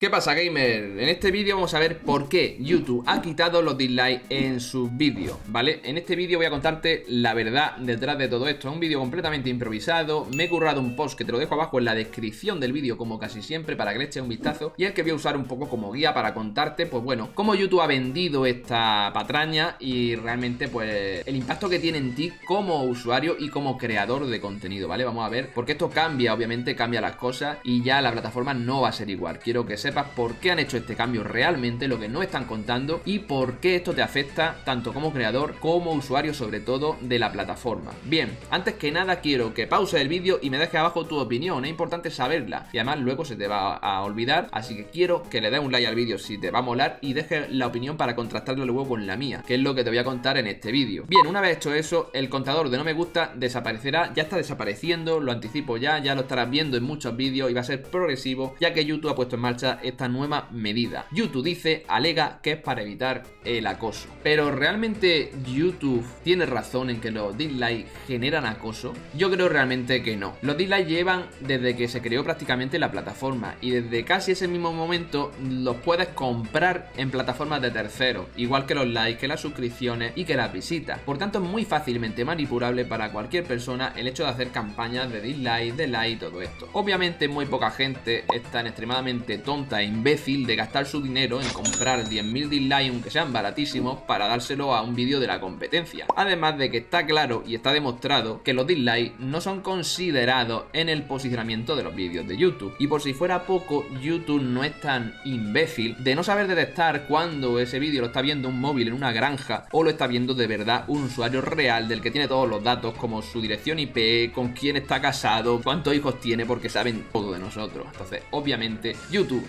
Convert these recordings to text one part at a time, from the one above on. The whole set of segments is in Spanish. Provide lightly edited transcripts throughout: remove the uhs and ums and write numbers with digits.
¿Qué pasa, gamer? En este vídeo vamos a ver por qué YouTube ha quitado los dislikes en sus vídeos, ¿vale? En este vídeo voy a contarte la verdad detrás de todo esto. Es un vídeo completamente improvisado, me he currado un post que te lo dejo abajo en la descripción del vídeo como casi siempre para que le eches un vistazo, y el que voy a usar un poco como guía para contarte, pues bueno, cómo YouTube ha vendido esta patraña y realmente pues el impacto que tiene en ti como usuario y como creador de contenido, ¿vale? Vamos a ver, porque esto cambia, obviamente cambia las cosas y ya la plataforma no va a ser igual. Quiero que sepas por qué han hecho este cambio realmente, lo que no están contando y por qué esto te afecta tanto como creador como usuario, sobre todo de la plataforma. Bien, antes que nada quiero que pauses el vídeo y me dejes abajo tu opinión, es importante saberla y además luego se te va a olvidar, así que quiero que le des un like al vídeo si te va a molar y dejes la opinión para contrastarlo luego con la mía, que es lo que te voy a contar en este vídeo. Bien, una vez hecho eso, el contador de no me gusta desaparecerá, ya está desapareciendo, lo anticipo ya lo estarás viendo en muchos vídeos y va a ser progresivo, ya que YouTube ha puesto en marcha esta nueva medida. YouTube alega que es para evitar el acoso. Pero ¿realmente YouTube tiene razón en que los dislikes generan acoso? Yo creo realmente que no. Los dislikes llevan desde que se creó prácticamente la plataforma y desde casi ese mismo momento los puedes comprar en plataformas de terceros, igual que los likes, que las suscripciones y que las visitas. Por tanto es muy fácilmente manipulable para cualquier persona el hecho de hacer campañas de dislike, de like y todo esto. Obviamente muy poca gente es tan extremadamente tonta e imbécil de gastar su dinero en comprar 10.000 dislikes, aunque sean baratísimos, para dárselo a un vídeo de la competencia. Además de que está claro y está demostrado que los dislikes no son considerados en el posicionamiento de los vídeos de YouTube. Y por si fuera poco, YouTube no es tan imbécil de no saber detectar cuando ese vídeo lo está viendo un móvil en una granja o lo está viendo de verdad un usuario real del que tiene todos los datos como su dirección IP, con quién está casado, cuántos hijos tiene, porque saben todo de nosotros. Entonces, obviamente, YouTube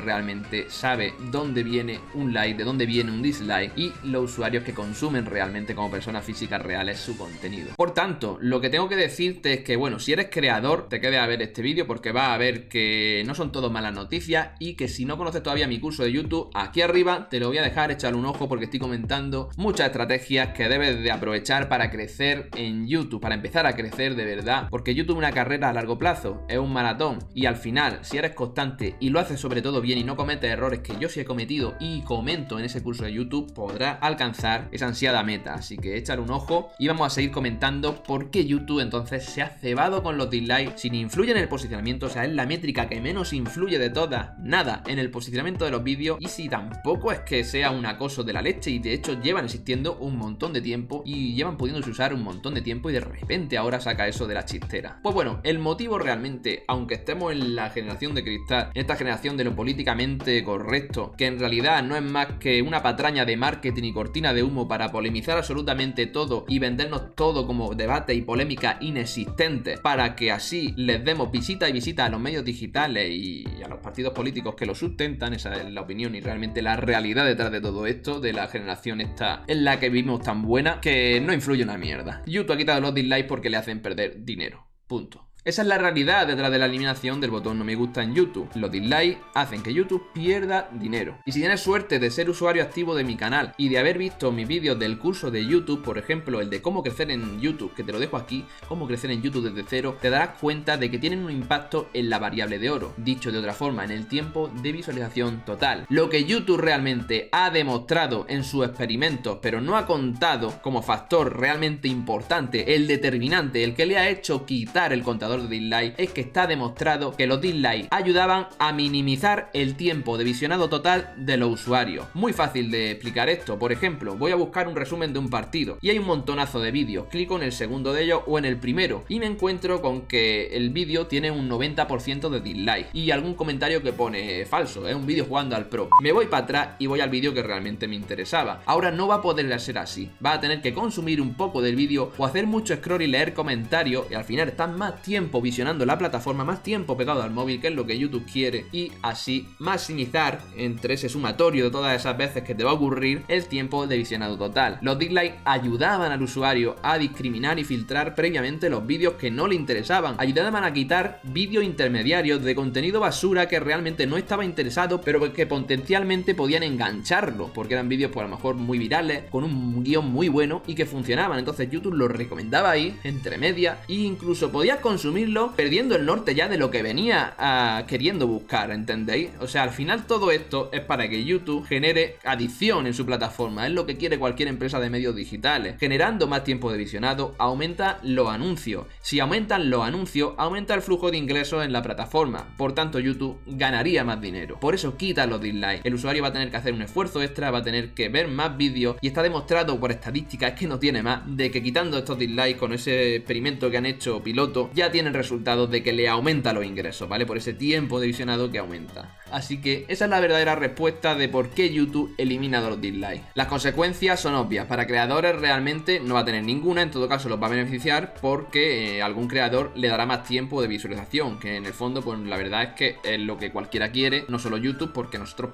realmente sabe dónde viene un like, de dónde viene un dislike y los usuarios que consumen realmente como personas físicas reales su contenido. Por tanto, lo que tengo que decirte es que, bueno, si eres creador, te quedes a ver este vídeo porque vas a ver que no son todo malas noticias y que si no conoces todavía mi curso de YouTube, aquí arriba te lo voy a dejar, echar un ojo porque estoy comentando muchas estrategias que debes de aprovechar para crecer en YouTube, para empezar a crecer de verdad, porque YouTube es una carrera a largo plazo, es un maratón y al final, si eres constante y lo haces sobre todo bien y no cometes errores que yo sí he cometido y comento en ese curso de YouTube, podrás alcanzar esa ansiada meta. Así que échale un ojo y vamos a seguir comentando por qué YouTube entonces se ha cebado con los dislikes, si ni influye en el posicionamiento, o sea, es la métrica que menos influye de todas, nada en el posicionamiento de los vídeos, y si tampoco es que sea un acoso de la leche y de hecho llevan existiendo un montón de tiempo y llevan pudiéndose usar un montón de tiempo y de repente ahora saca eso de la chistera. Pues bueno, el motivo realmente, aunque estemos en la generación de cristal, en esta generación de lo políticamente correcto, que en realidad no es más que una patraña de marketing y cortina de humo para polemizar absolutamente todo y vendernos todo como debate y polémica inexistentes, para que así les demos visita y visita a los medios digitales y a los partidos políticos que lo sustentan. Esa es la opinión y realmente la realidad detrás de todo esto, de la generación esta en la que vivimos tan buena, que no influye una mierda. YouTube ha quitado los dislikes porque le hacen perder dinero. Punto. Esa es la realidad detrás de la eliminación del botón no me gusta en YouTube. Los dislikes hacen que YouTube pierda dinero. Y si tienes suerte de ser usuario activo de mi canal y de haber visto mis vídeos del curso de YouTube, por ejemplo el de cómo crecer en YouTube, que te lo dejo aquí, cómo crecer en YouTube desde cero, te darás cuenta de que tienen un impacto en la variable de oro. Dicho de otra forma, en el tiempo de visualización total. Lo que YouTube realmente ha demostrado en sus experimentos, pero no ha contado como factor realmente importante, el determinante, el que le ha hecho quitar el contador de dislike, es que está demostrado que los dislikes ayudaban a minimizar el tiempo de visionado total de los usuarios. Muy fácil de explicar esto. Por ejemplo, voy a buscar un resumen de un partido y hay un montonazo de vídeos, clico en el segundo de ellos o en el primero y me encuentro con que el vídeo tiene un 90% de dislike y algún comentario que pone falso, es un vídeo jugando al pro. Me voy para atrás y voy al vídeo que realmente me interesaba. Ahora no va a poder ser así, va a tener que consumir un poco del vídeo o hacer mucho scroll y leer comentarios, y al final están más tiempo visionando la plataforma, más tiempo pegado al móvil, que es lo que YouTube quiere, y así maximizar entre ese sumatorio de todas esas veces que te va a ocurrir el tiempo de visionado total. Los dislikes ayudaban al usuario a discriminar y filtrar previamente los vídeos que no le interesaban, ayudaban a quitar vídeos intermediarios de contenido basura que realmente no estaba interesado, pero que potencialmente podían engancharlo, porque eran vídeos por a lo mejor muy virales, con un guión muy bueno y que funcionaban. Entonces YouTube los recomendaba ahí, entre medias, e incluso podías consumir consumirlo perdiendo el norte ya de lo que venía queriendo buscar, ¿entendéis? O sea, al final todo esto es para que YouTube genere adicción en su plataforma, es lo que quiere cualquier empresa de medios digitales. Generando más tiempo de visionado, aumenta los anuncios. Si aumentan los anuncios, aumenta el flujo de ingresos en la plataforma. Por tanto, YouTube ganaría más dinero. Por eso quita los dislikes. El usuario va a tener que hacer un esfuerzo extra, va a tener que ver más vídeos y está demostrado por estadísticas, es que no tiene más, de que quitando estos dislikes con ese experimento que han hecho piloto, ya tienen resultados de que le aumenta los ingresos, ¿vale? Por ese tiempo de visionado que aumenta. Así que esa es la verdadera respuesta de por qué YouTube elimina los dislikes. Las consecuencias son obvias. Para creadores realmente no va a tener ninguna, en todo caso los va a beneficiar porque algún creador le dará más tiempo de visualización, que en el fondo pues la verdad es que es lo que cualquiera quiere, no solo YouTube, porque nosotros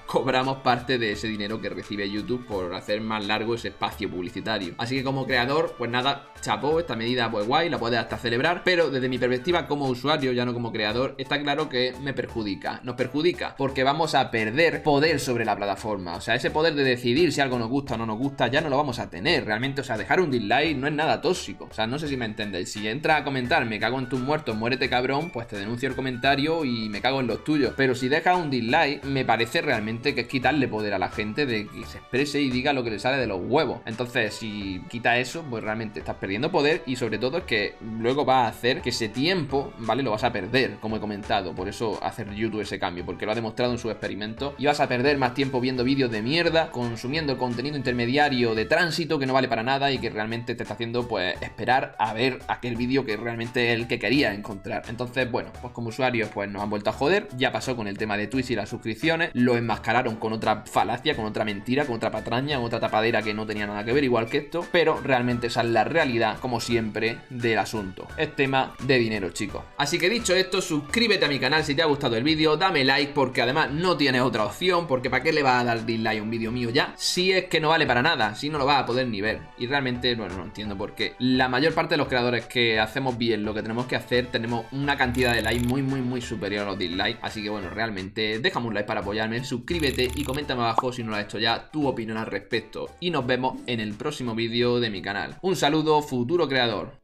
cobramos parte de ese dinero que recibe YouTube por hacer más largo ese espacio publicitario. Así que como creador, pues nada, chapó, esta medida pues guay, la puedes hasta celebrar, pero desde mi perspectiva como usuario, ya no como creador, está claro que me perjudica. Nos perjudica porque vamos a perder poder sobre la plataforma. O sea, ese poder de decidir si algo nos gusta o no nos gusta ya no lo vamos a tener. Realmente, o sea, dejar un dislike no es nada tóxico. O sea, no sé si me entendéis. Si entras a comentar, me cago en tus muertos, muérete cabrón, pues te denuncio el comentario y me cago en los tuyos. Pero si dejas un dislike, me parece realmente que es quitarle poder a la gente de que se exprese y diga lo que le sale de los huevos. Entonces, si quita eso, pues realmente estás perdiendo poder y sobre todo es que luego va a hacer que ese tiempo, ¿vale? Lo vas a perder, como he comentado. Por eso hacer YouTube ese cambio, porque lo ha demostrado en su experimento y vas a perder más tiempo viendo vídeos de mierda, consumiendo contenido intermediario de tránsito que no vale para nada y que realmente te está haciendo pues esperar a ver aquel vídeo que realmente es el que quería encontrar. Entonces, bueno, pues como usuarios pues nos han vuelto a joder. Ya pasó con el tema de Twitch y las suscripciones, lo enmascararon con otra falacia, con otra mentira, con otra patraña, con otra tapadera que no tenía nada que ver, igual que esto, pero realmente esa es la realidad, como siempre, del asunto. Es tema de dinero, chicos. Así que dicho esto, suscríbete a mi canal si te ha gustado el vídeo, dame like porque además no tienes otra opción, porque ¿para qué le vas a dar dislike a un vídeo mío ya? Si es que no vale para nada, si no lo vas a poder ni ver. Y realmente, bueno, no entiendo por qué. La mayor parte de los creadores que hacemos bien lo que tenemos que hacer, tenemos una cantidad de likes muy superior a los dislikes. Así que bueno, realmente déjame un like para apoyarme, suscríbete y coméntame abajo si no lo has hecho ya tu opinión al respecto. Y nos vemos en el próximo vídeo de mi canal. Un saludo, futuro creador.